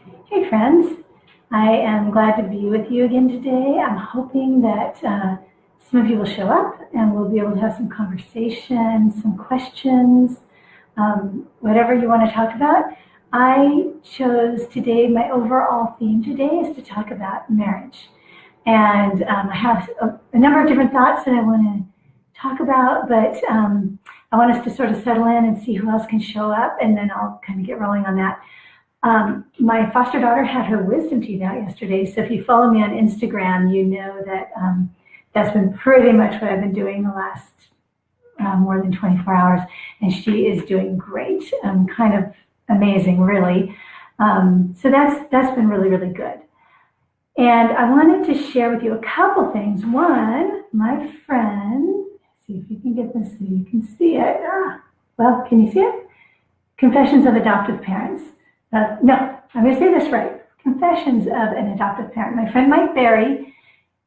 Hey friends, I am glad to be with you again today. I'm hoping that some of you will show up and we'll be able to have some conversation, some questions, whatever you want to talk about. I chose today, my overall theme today is to talk about marriage. And I have a number of different thoughts that I want to talk about, but I want us to sort of settle in and see who else can show up, and then I'll kind of get rolling on that. My foster daughter had her wisdom teeth out yesterday, so if you follow me on Instagram, you know that that's been pretty much what I've been doing the last more than 24 hours, and she is doing great. Kind of amazing, really. So that's been really, really good. And I wanted to share with you a couple things. One, my friend, see if you can get this so you can see it. Well, can you see it? Confessions of Adoptive Parents. No, I'm going to say this right. Confessions of an Adoptive Parent. My friend Mike Berry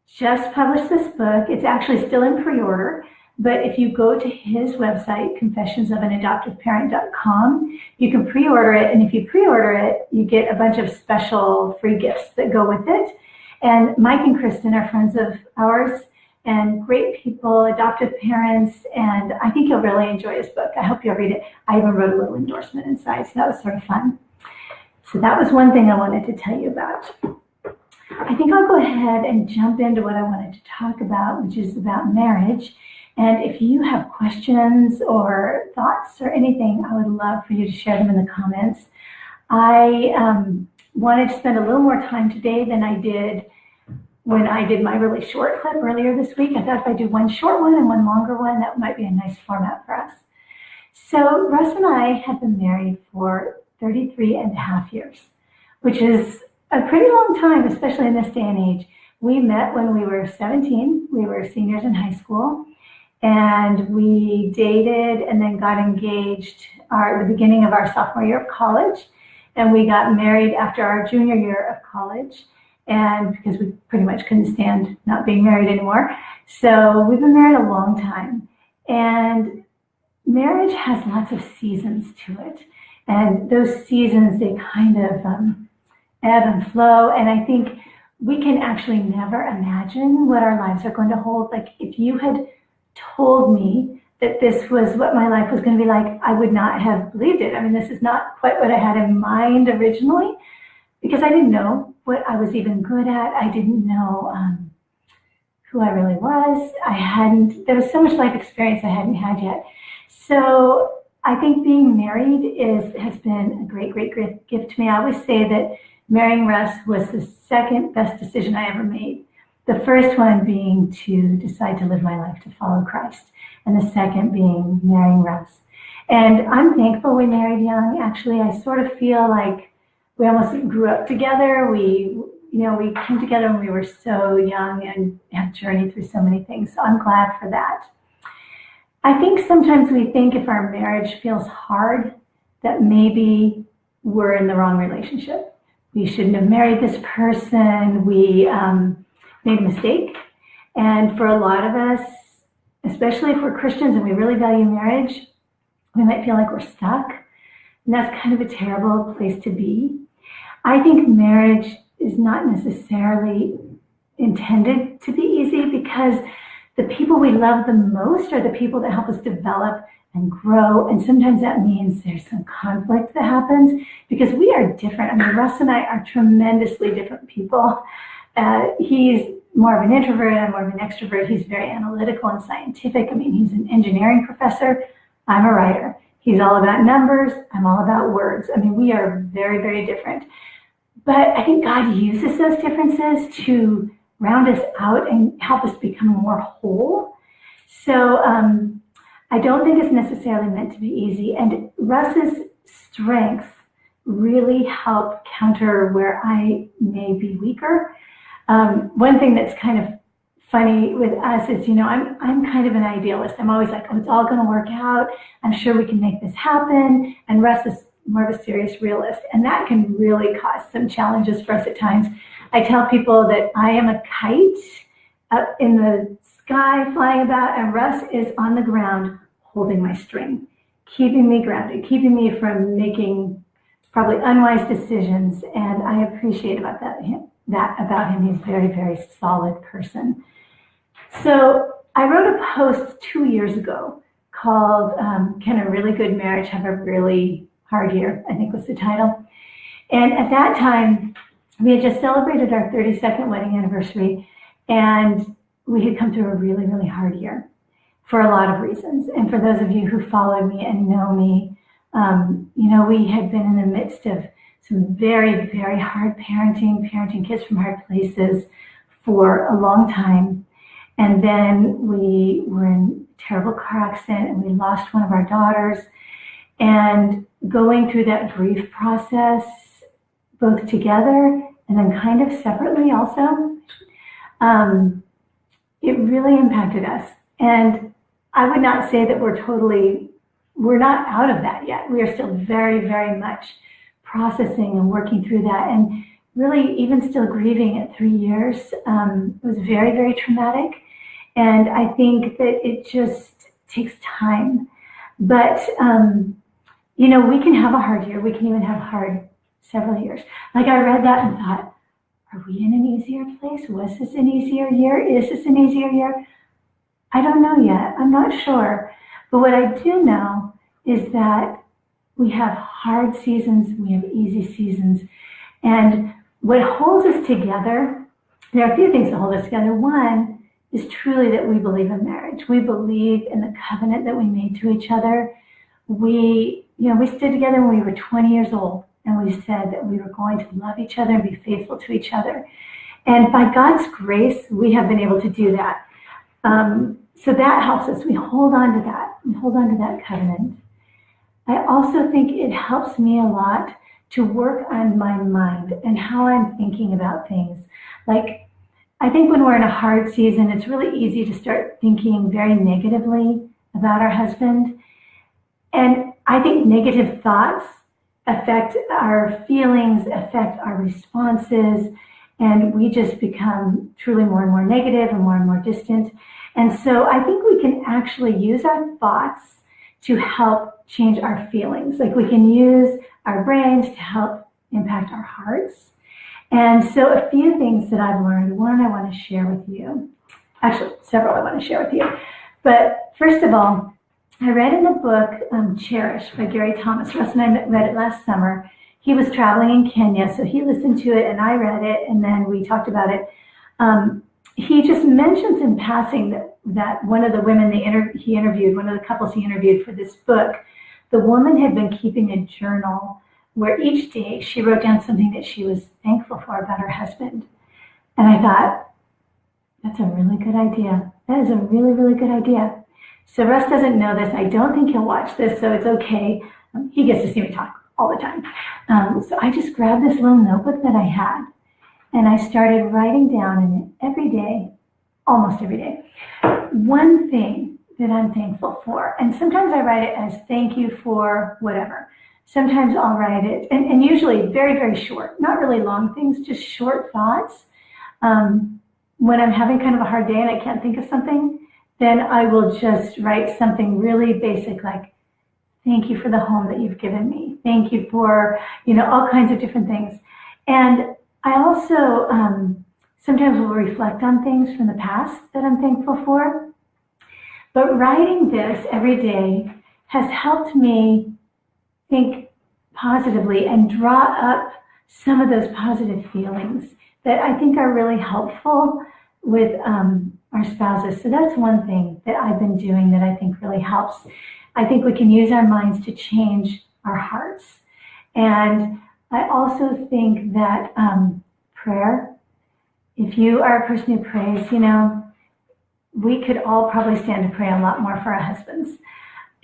just published this book. It's actually still in pre-order, but if you go to his website, confessionsofanadoptiveparent.com, you can pre-order it, and if you pre-order it, you get a bunch of special free gifts that go with it. And Mike and Kristen are friends of ours and great people, adoptive parents, and I think you'll really enjoy his book. I hope you'll read it. I even wrote a little endorsement inside, so that was sort of fun. So that was one thing I wanted to tell you about. I think I'll go ahead and jump into what I wanted to talk about, which is about marriage. And if you have questions or thoughts or anything, I would love for you to share them in the comments. I wanted to spend a little more time today than I did when I did my really short clip earlier this week. I thought if I do one short one and one longer one, that might be a nice format for us. So Russ and I have been married for 33 and a half years, which is a pretty long time, especially in this day and age. We met when we were 17. We were seniors in high school, and we dated and then got engaged at the beginning of our sophomore year of college, and we got married after our junior year of college, and because we pretty much couldn't stand not being married anymore. So we've been married a long time, and marriage has lots of seasons to it. And those seasons, they kind of ebb and flow. And I think we can actually never imagine what our lives are going to hold. Like if you had told me that this was what my life was going to be like, I would not have believed it. I mean, this is not quite what I had in mind originally, because I didn't know what I was even good at. I didn't know who I really was. There was so much life experience I hadn't had yet. So I think being married has been a great, great, great gift to me. I always say that marrying Russ was the second best decision I ever made. The first one being to decide to live my life to follow Christ, and the second being marrying Russ. And I'm thankful we married young. Actually, I sort of feel like we almost grew up together. We came together when we were so young and have journeyed through so many things. So I'm glad for that. I think sometimes we think if our marriage feels hard, that maybe we're in the wrong relationship. We shouldn't have married this person. We made a mistake. And for a lot of us, especially if we're Christians and we really value marriage, we might feel like we're stuck. And that's kind of a terrible place to be. I think marriage is not necessarily intended to be easy, because the people we love the most are the people that help us develop and grow. And sometimes that means there's some conflict that happens because we are different. I mean, Russ and I are tremendously different people. He's more of an introvert, I'm more of an extrovert. He's very analytical and scientific. I mean, he's an engineering professor. I'm a writer. He's all about numbers. I'm all about words. I mean, we are very, very different. But I think God uses those differences to round us out and help us become more whole. So I don't think it's necessarily meant to be easy. And Russ's strengths really help counter where I may be weaker. One thing that's kind of funny with us is, I'm kind of an idealist. I'm always like, oh, it's all going to work out. I'm sure we can make this happen. And Russ is more of a serious realist. And that can really cause some challenges for us at times. I tell people that I am a kite up in the sky flying about, and Russ is on the ground holding my string, keeping me grounded, keeping me from making probably unwise decisions, and I appreciate that about him. He's a very, very solid person. So I wrote a post 2 years ago called Can a Really Good Marriage Have a Really Hard Year? I think was the title. And at that time, we had just celebrated our 32nd wedding anniversary, and we had come through a really, really hard year for a lot of reasons. And for those of you who follow me and know me, we had been in the midst of some very, very hard parenting kids from hard places for a long time. And then we were in a terrible car accident and we lost one of our daughters. And going through that grief process, both together and then kind of separately also, it really impacted us. And I would not say that we're not out of that yet. We are still very, very much processing and working through that. And really even still grieving at 3 years. It was very, very traumatic. And I think that it just takes time. But, we can have a hard year. We can even have hard several years. Like I read that and thought, are we in an easier place? Was this an easier year? Is this an easier year? I don't know yet. I'm not sure. But what I do know is that we have hard seasons, we have easy seasons. And what holds us together, there are a few things that hold us together. One is truly that we believe in marriage. We believe in the covenant that we made to each other. We stood together when we were 20 years old, and we said that we were going to love each other and be faithful to each other. And by God's grace, we have been able to do that. So that helps us. We hold on to that. We hold on to that covenant. I also think it helps me a lot to work on my mind and how I'm thinking about things. Like, I think when we're in a hard season, it's really easy to start thinking very negatively about our husband. And I think negative thoughts affect our feelings, affect our responses, and we just become truly more and more negative and more distant. And so I think we can actually use our thoughts to help change our feelings. Like we can use our brains to help impact our hearts. And so a few things that I've learned, one I want to share with you. Actually, several I want to share with you. But first of all, I read in the book Cherish by Gary Thomas. Russ and I read it last summer. He was traveling in Kenya, so he listened to it and I read it, and then we talked about it. He just mentions in passing that one of the women he interviewed, one of the couples he interviewed for this book, the woman had been keeping a journal where each day she wrote down something that she was thankful for about her husband. And I thought, that's a really good idea. That is a really, really good idea. So Russ doesn't know this. I don't think he'll watch this, so it's okay. He gets to see me talk all the time. So I just grabbed this little notebook that I had, and I started writing down in it every day, almost every day, one thing that I'm thankful for. And sometimes I write it as thank you for whatever. Sometimes I'll write it, and usually very, very short, not really long things, just short thoughts. When I'm having kind of a hard day and I can't think of something, then I will just write something really basic like, thank you for the home that you've given me. Thank you for, all kinds of different things. And I also sometimes will reflect on things from the past that I'm thankful for. But writing this every day has helped me think positively and draw up some of those positive feelings that I think are really helpful with our spouses. So that's one thing that I've been doing that I think really helps. I think we can use our minds to change our hearts. And I also think that prayer, if you are a person who prays, we could all probably stand to pray a lot more for our husbands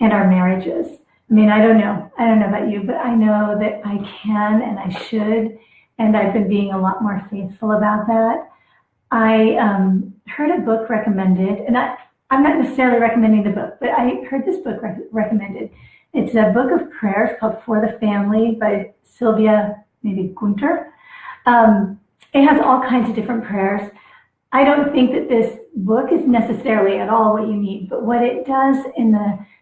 and our marriages. I mean, I don't know about you, but I know that I can and I should, and I've been being a lot more faithful about that. I heard a book recommended, and I'm not necessarily recommending the book, but I heard this book recommended. It's a book of prayers called For the Family by Sylvia, maybe Gunter. It has all kinds of different prayers. I don't think that this book is necessarily at all what you need, but what it does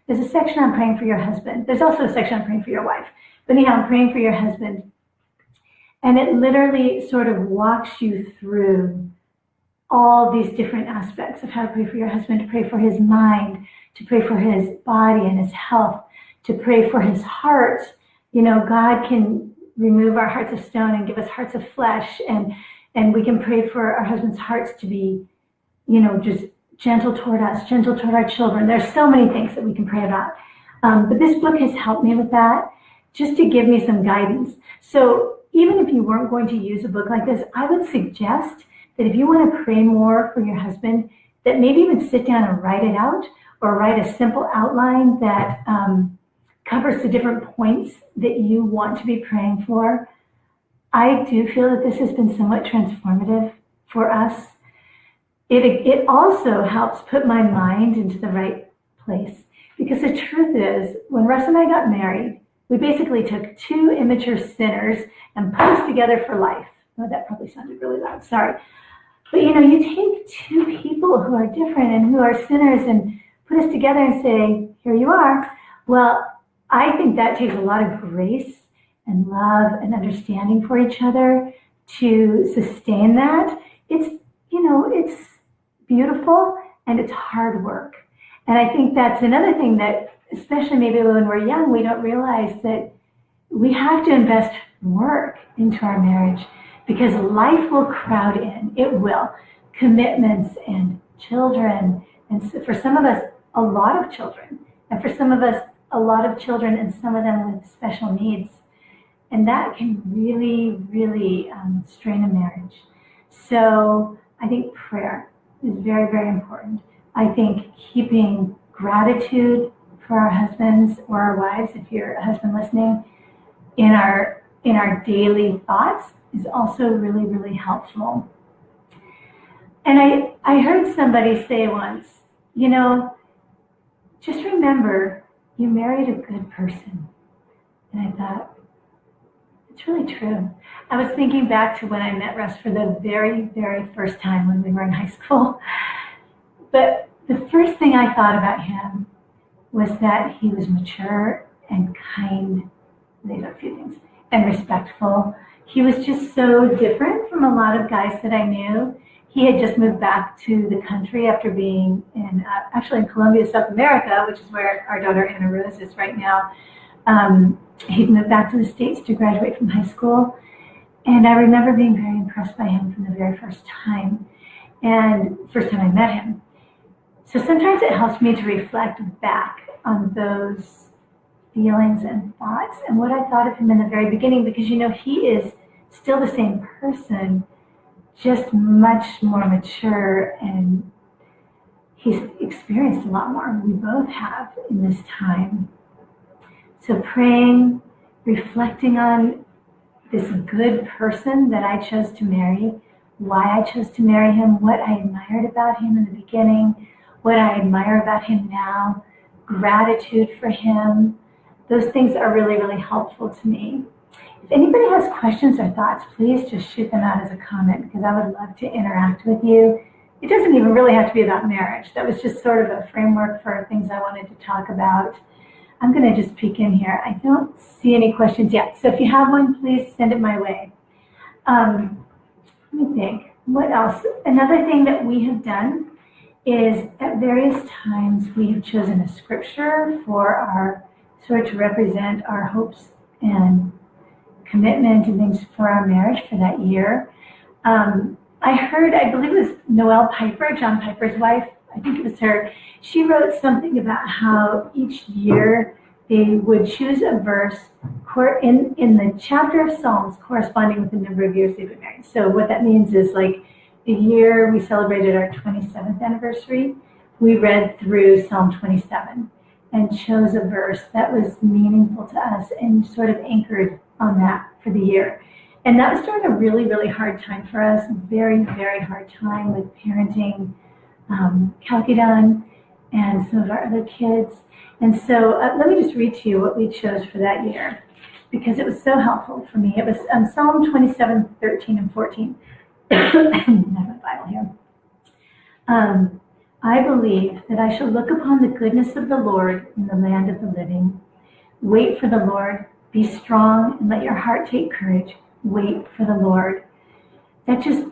there's a section on praying for your husband. There's also a section on praying for your wife. But anyhow, I'm praying for your husband. And it literally sort of walks you through all these different aspects of how to pray for your husband, to pray for his mind, to pray for his body and his health, to pray for his heart. You know, God can remove our hearts of stone and give us hearts of flesh, and we can pray for our husband's hearts to be, you know, just gentle toward us, gentle toward our children. There's so many things that we can pray about. But this book has helped me with that, just to give me some guidance. So even if you weren't going to use a book like this, I would suggest that if you want to pray more for your husband, that maybe even sit down and write it out, or write a simple outline that covers the different points that you want to be praying for. I do feel that this has been somewhat transformative for us. It also helps put my mind into the right place, because the truth is, when Russ and I got married, we basically took two immature sinners and put us together for life. Oh, that probably sounded really loud, sorry. But you know, you take two people who are different and who are sinners and put us together and say, here you are. Well, I think that takes a lot of grace and love and understanding for each other to sustain that. It's, you know, it's beautiful and it's hard work. And I think that's another thing that, especially maybe when we're young, we don't realize that we have to invest work into our marriage, because life will crowd in. It will. Commitments and children. And so for some of us, a lot of children. And for some of us, a lot of children, and some of them with special needs. And that can really, really strain a marriage. So I think prayer is very, very important. I think keeping gratitude for our husbands or our wives, if you're a husband listening, in our daily thoughts is also really, really helpful. And I heard somebody say once, you know, just remember you married a good person. And I thought, it's really true. I was thinking back to when I met Russ for the very, very first time when we were in high school. But the first thing I thought about him was that he was mature and kind. These are a few things. And respectful. He was just so different from a lot of guys that I knew. He had just moved back to the country after being in Colombia, South America, which is where our daughter Anna Rose is right now. He'd moved back to the States to graduate from high school. And I remember being very impressed by him from the very first time. And first time I met him. So sometimes it helps me to reflect back on those feelings and thoughts and what I thought of him in the very beginning, because, you know, he is still the same person, just much more mature, and he's experienced a lot more. We both have in this time. So praying, reflecting on this good person that I chose to marry, why I chose to marry him, what I admired about him in the beginning, what I admire about him now, gratitude for him. Those things are really, really helpful to me. If anybody has questions or thoughts, please just shoot them out as a comment, because I would love to interact with you. It doesn't even really have to be about marriage. That was just sort of a framework for things I wanted to talk about. I'm going to just peek in here. I don't see any questions yet. So if you have one, please send it my way. Let me think. What else? Another thing that we have done is at various times we have chosen a scripture for our sort of to represent our hopes and commitment and things for our marriage for that year. I believe it was Noelle Piper, John Piper's wife, I think it was her. She wrote something about how each year they would choose a verse in the chapter of Psalms corresponding with the number of years they've been married. So what that means is, like, the year we celebrated our 27th anniversary, we read through Psalm 27. And chose a verse that was meaningful to us and sort of anchored on that for the year. And that was during a really, really hard time for us, very, very hard time with parenting Calcadon and some of our other kids. And so let me just read to you what we chose for that year, because it was so helpful for me. It was Psalm 27, 13, and 14. I have my Bible here. I believe that I shall look upon the goodness of the Lord in the land of the living. Wait for the Lord. Be strong and let your heart take courage. Wait for the Lord. That just,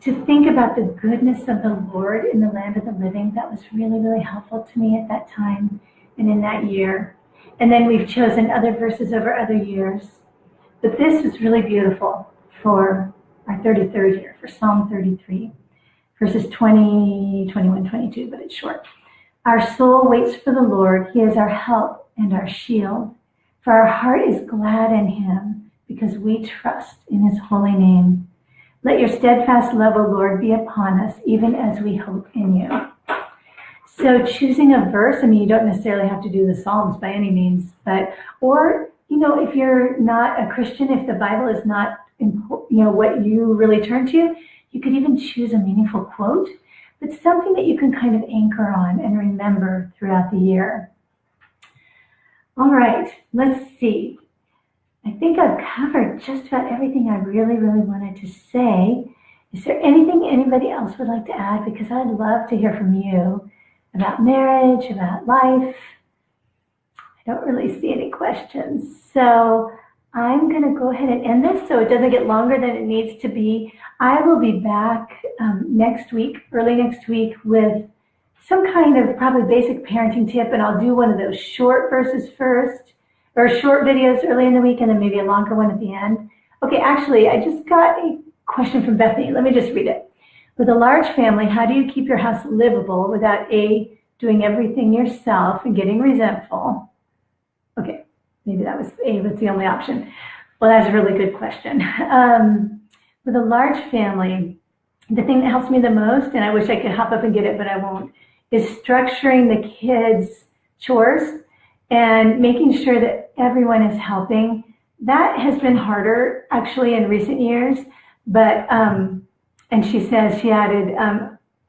to think about the goodness of the Lord in the land of the living, that was really, really helpful to me at that time and in that year. And then we've chosen other verses over other years. But this was really beautiful for our 33rd year, for Psalm 33, verses 20, 21, 22, but it's short. Our soul waits for the Lord. He is our help and our shield. For our heart is glad in him because we trust in his holy name. Let your steadfast love, O Lord, be upon us, even as we hope in you. So choosing a verse, I mean, you don't necessarily have to do the Psalms by any means, but, or, if you're not a Christian, if the Bible is not, what you really turn to, you could even choose a meaningful quote, but something that you can kind of anchor on and remember throughout the year. All right, let's see. I think I've covered just about everything I really, really wanted to say. Is there anything anybody else would like to add? Because I'd love to hear from you about marriage, about life. I don't really see any questions. So I'm going to go ahead and end this so it doesn't get longer than it needs to be. I will be back next week, early next week, with some kind of probably basic parenting tip, and I'll do one of those short verses first, or short videos early in the week, and then maybe a longer one at the end. Okay, actually, I just got a question from Bethany. Let me just read it. With a large family, how do you keep your house livable without A, doing everything yourself and getting resentful? Okay, maybe that was A, was the only option. Well, that's a really good question. With a large family, the thing that helps me the most, and I wish I could hop up and get it, but I won't, is structuring the kids' chores and making sure that everyone is helping. That has been harder, actually, in recent years, but, and she says, she added,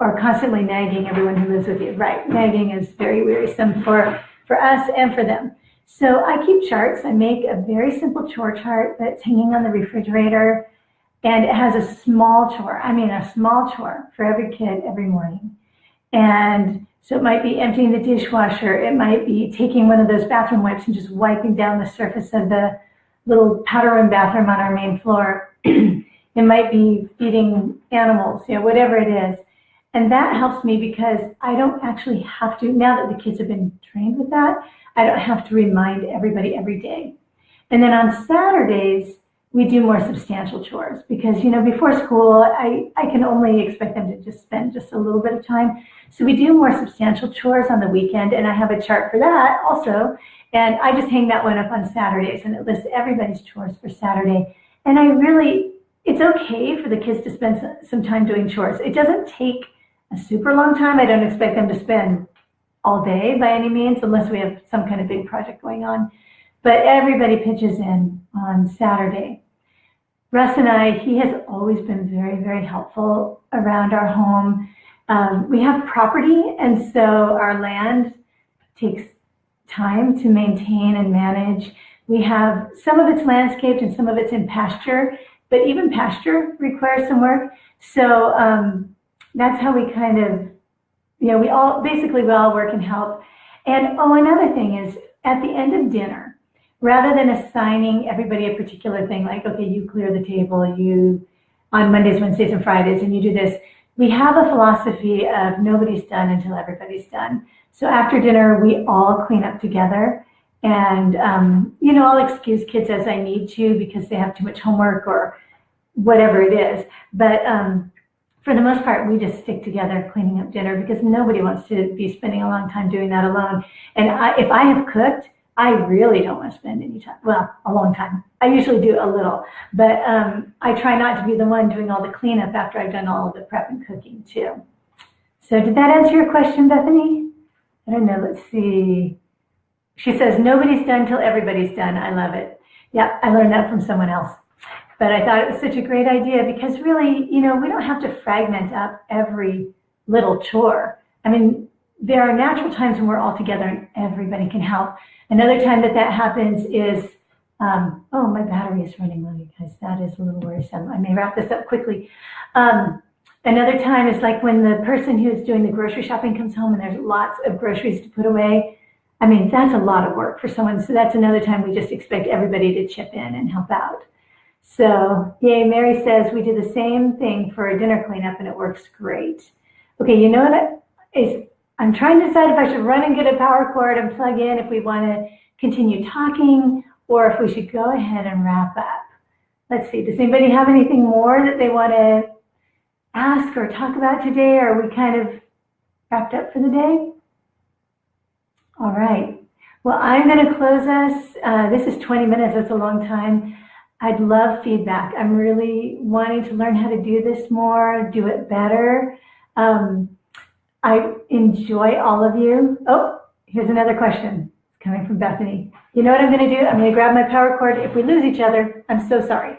or constantly nagging everyone who lives with you. Right, nagging is very wearisome for us and for them. So I keep charts. I make a very simple chore chart that's hanging on the refrigerator, and it has a small chore for every kid every morning. And so it might be emptying the dishwasher. It might be taking one of those bathroom wipes and just wiping down the surface of the little powder room bathroom on our main floor. It might be feeding animals, whatever it is. And that helps me because I don't actually have to, now that the kids have been trained with that, I don't have to remind everybody every day. And then on Saturdays, we do more substantial chores because, before school, I can only expect them to just spend just a little bit of time. So we do more substantial chores on the weekend, and I have a chart for that also. And I just hang that one up on Saturdays, and it lists everybody's chores for Saturday. And it's okay for the kids to spend some time doing chores. It doesn't take a super long time. I don't expect them to spend all day by any means, unless we have some kind of big project going on. But everybody pitches in on Saturday. Russ and I, he has always been very, very helpful around our home. We have property, and so our land takes time to maintain and manage. We have some of it's landscaped and some of it's in pasture, but even pasture requires some work. So that's how we kind of, we all work and help. And another thing is at the end of dinner, rather than assigning everybody a particular thing, like, okay, you clear the table, you on Mondays, Wednesdays, and Fridays, and you do this, we have a philosophy of nobody's done until everybody's done. So after dinner, we all clean up together. And, I'll excuse kids as I need to because they have too much homework or whatever it is. But for the most part, we just stick together cleaning up dinner because nobody wants to be spending a long time doing that alone. And if I have cooked, I really don't want to spend any time, a long time. I usually do a little, but I try not to be the one doing all the cleanup after I've done all of the prep and cooking too. So did that answer your question, Bethany? I don't know, let's see. She says, nobody's done till everybody's done. I love it. Yeah, I learned that from someone else. But I thought it was such a great idea because really, we don't have to fragment up every little chore. I mean, there are natural times when we're all together and everybody can help. Another time that happens is, my battery is running low, you guys. That is a little worrisome. I may wrap this up quickly. Another time is like when the person who's doing the grocery shopping comes home and there's lots of groceries to put away. I mean, that's a lot of work for someone. So that's another time we just expect everybody to chip in and help out. So, yay, Mary says we do the same thing for a dinner cleanup and it works great. Okay, you know what? I'm trying to decide if I should run and get a power cord and plug in if we want to continue talking or if we should go ahead and wrap up. Let's see, does anybody have anything more that they want to ask or talk about today, or are we kind of wrapped up for the day? All right. Well, I'm going to close us. This is 20 minutes. That's a long time. I'd love feedback. I'm really wanting to learn how to do this more, do it better. I enjoy all of you. Oh, here's another question coming from Bethany. You know what I'm going to do? I'm going to grab my power cord. If we lose each other, I'm so sorry.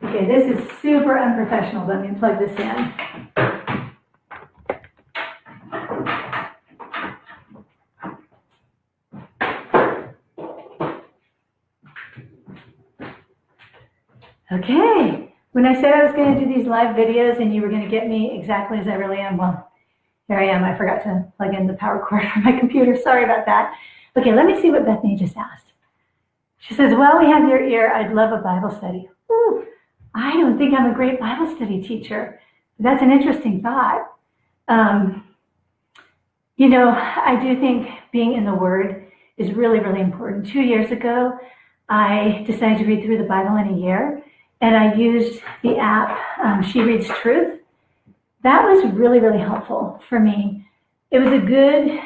Okay, this is super unprofessional, but I'm going to plug this in. Okay, when I said I was going to do these live videos and you were going to get me exactly as I really am, well, here I am. I forgot to plug in the power cord for my computer. Sorry about that. Okay, let me see what Bethany just asked. She says, well, we have your ear. I'd love a Bible study. Ooh, I don't think I'm a great Bible study teacher. That's an interesting thought. You know, I do think being in the Word is really, really important. 2 years ago, I decided to read through the Bible in a year, and I used the app, She Reads Truth. That was really, really helpful for me. It was a good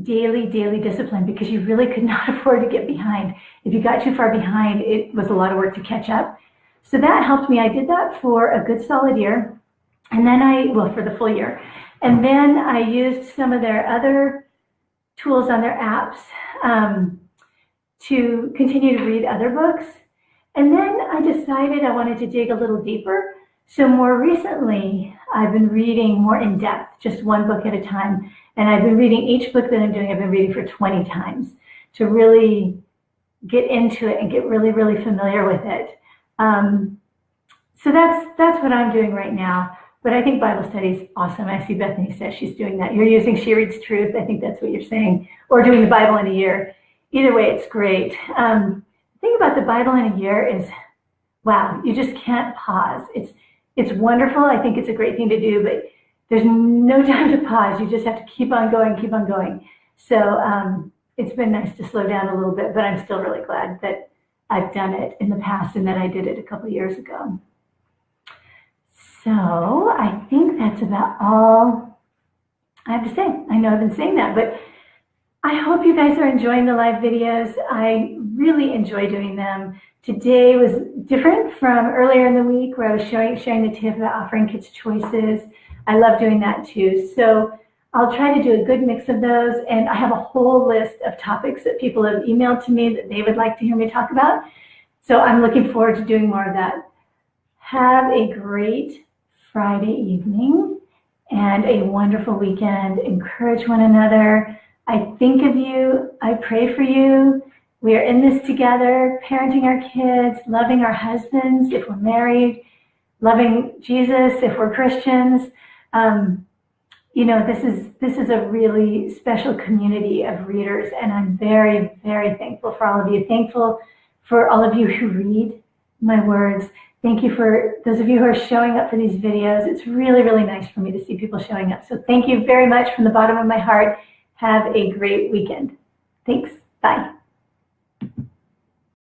daily discipline because you really could not afford to get behind. If you got too far behind, it was a lot of work to catch up. So that helped me. I did that for a good solid year, and then for the full year. And then I used some of their other tools on their apps to continue to read other books. And then I decided I wanted to dig a little deeper. So more recently, I've been reading more in depth, just one book at a time. And I've been reading each book that I'm doing, I've been reading for 20 times to really get into it and get really, really familiar with it. So that's what I'm doing right now. But I think Bible study is awesome. I see Bethany says she's doing that. You're using She Reads Truth. I think that's what you're saying. Or doing the Bible in a year. Either way, it's great. The thing about the Bible in a year is, wow, you just can't pause. It's wonderful. I think it's a great thing to do, but there's no time to pause. You just have to keep on going, keep on going. So it's been nice to slow down a little bit, but I'm still really glad that I've done it in the past and that I did it a couple of years ago. So I think that's about all I have to say. I know I've been saying that, but I hope you guys are enjoying the live videos. I really enjoy doing them. Today was different from earlier in the week where I was sharing the tip about offering kids choices. I love doing that too. So I'll try to do a good mix of those. And I have a whole list of topics that people have emailed to me that they would like to hear me talk about. So I'm looking forward to doing more of that. Have a great Friday evening and a wonderful weekend. Encourage one another. I think of you. I pray for you. We are in this together, parenting our kids, loving our husbands if we're married, loving Jesus if we're Christians. You know, this is a really special community of readers, and I'm very, very thankful for all of you. Thankful for all of you who read my words. Thank you for those of you who are showing up for these videos. It's really, really nice for me to see people showing up. So thank you very much from the bottom of my heart. Have a great weekend. Thanks. Bye.